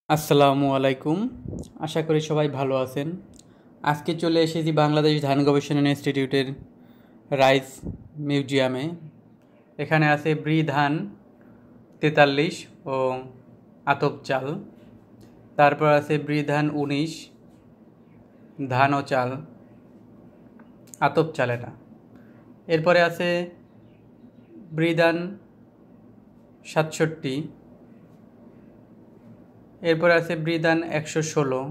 আসসালামু আলাইকুম। আশা করি সবাই ভালো আছেন। আজকে চলে এসেছি বাংলাদেশ ধান গবেষণা ইনস্টিটিউটের রাইস মিউজিয়ামে। এখানে আছে ব্রি ধান 43 ও আতপ চাল। তারপর আছে ব্রি ধান 19 ধান ও চাল, আতপ চাল এটা। এরপরে আছে ব্রি ধান 67, এরপরে আছে ব্রিদান 116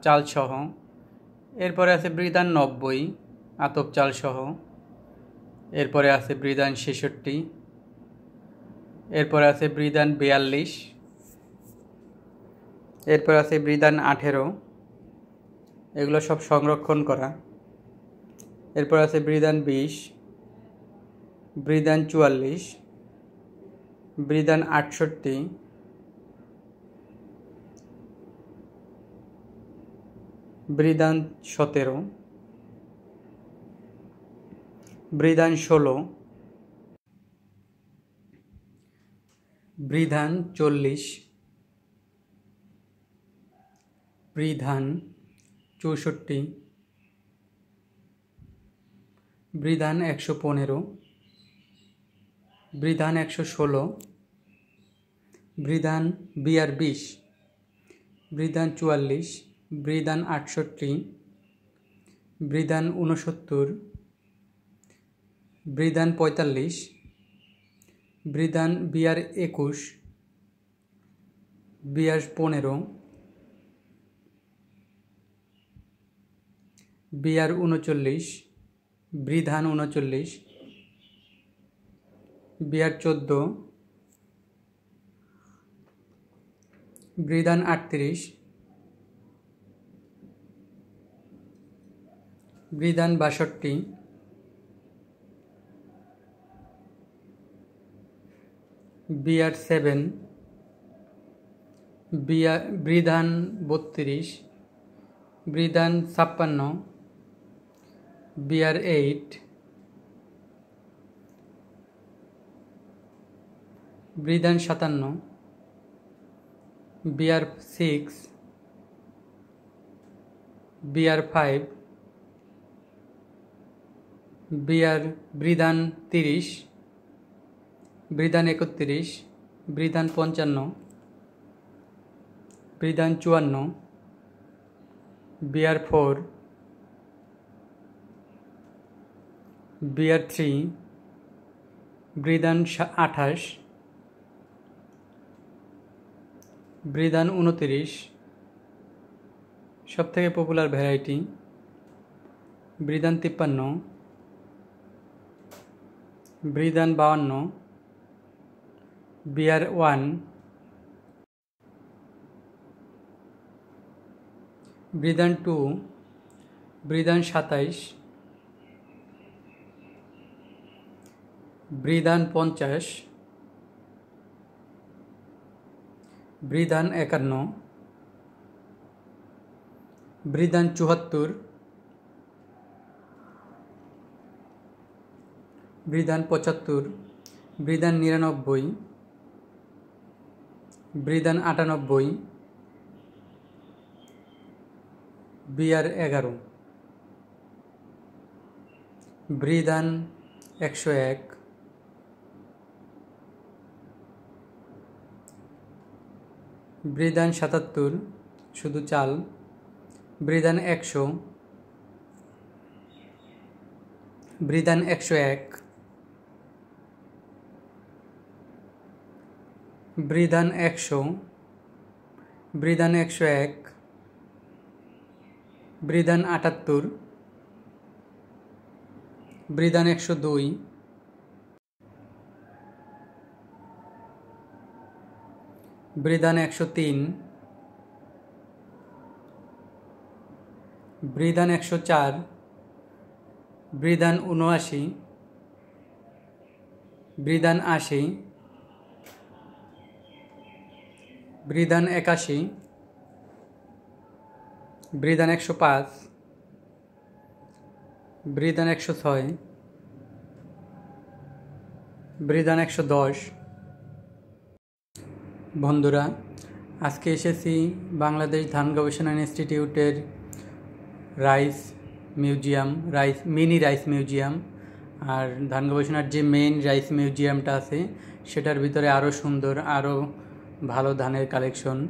চাল সহ। এরপরে আছে ব্রিদান 90 আতপ চাল সহ। এরপরে আছে ব্রিদান 66। এরপরে আছে ব্রিদান 42। এরপর আছে ব্রিদান 18, এগুলো সব সংরক্ষণ করা। এরপর আছে ব্রিদান 20, ব্রিদান 44, ব্রিদান 68, ব্রিদান 17, ব্রিদান 16, ব্রিধান 40, ব্রিধান 64, ব্রিধান 115, ব্রিধান 116, ব্রিধান বিআর 20, ব্রিধান 44, ব্রিধান 68, ব্রিধান 69, ব্রিধান 45, ব্রিধান বিআর 21, বিআর 15, বিআর 39, ব্রিধান 39, বিআর 14, ব্রিধান 38, ব্রিধান 62, বিআর 7, ব্রিধান 32, ব্রিধান 56, বিআর 8, ব্রিধান 57, বিআর 6, বিআর 5, ব্রিধান 30, ব্রিধান 31, ব্রিধান 55, ব্রিধান 54, বিআর 4, বিআর 3, ব্রিধান 28, ব্রিধান 29, সবথেকে পপুলার ভ্যারাইটি, ব্রিধান 53, ব্রিধান 52, বিআর 1, ব্রিধান 2, ব্রিধান 27, ব্রিধান 50, ব্রিধান 51, ব্রিধান 74, ব্রিধান 75, ব্রিধান 99, ব্রিধান 98, বিআর 11, ব্রিধান 101, ব্রিধান 77 শুধু চাল, ব্রিধান 100, ব্রিধান 101, ব্রিধান 100, ব্রিধান 101, ব্রিধান 78, ব্রিধান 102, ব্রিধান 103, ব্রিধান 104, ব্রিধান 79, ব্রিধান 80, ব্রিধান 81, ব্রিধান 105, ব্রিধান 106, ব্রিধান 110। বন্ধুরা, আজকে এসেছি বাংলাদেশ ধান গবেষণা ইনস্টিটিউটের rice museum, mini rice museum. আর ধান গবেষণার যে মেইন রাইস মিউজিয়ামটা আছে সেটার ভিতরে আরও সুন্দর, আরও ভালো ধানের কালেকশন।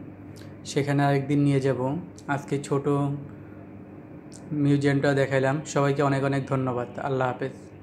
সেখানে আরেকদিন নিয়ে যাব। আজকে ছোট মিউজিয়ামটা দেখাইলাম। সবাইকে অনেক অনেক ধন্যবাদ। আল্লাহ হাফেজ।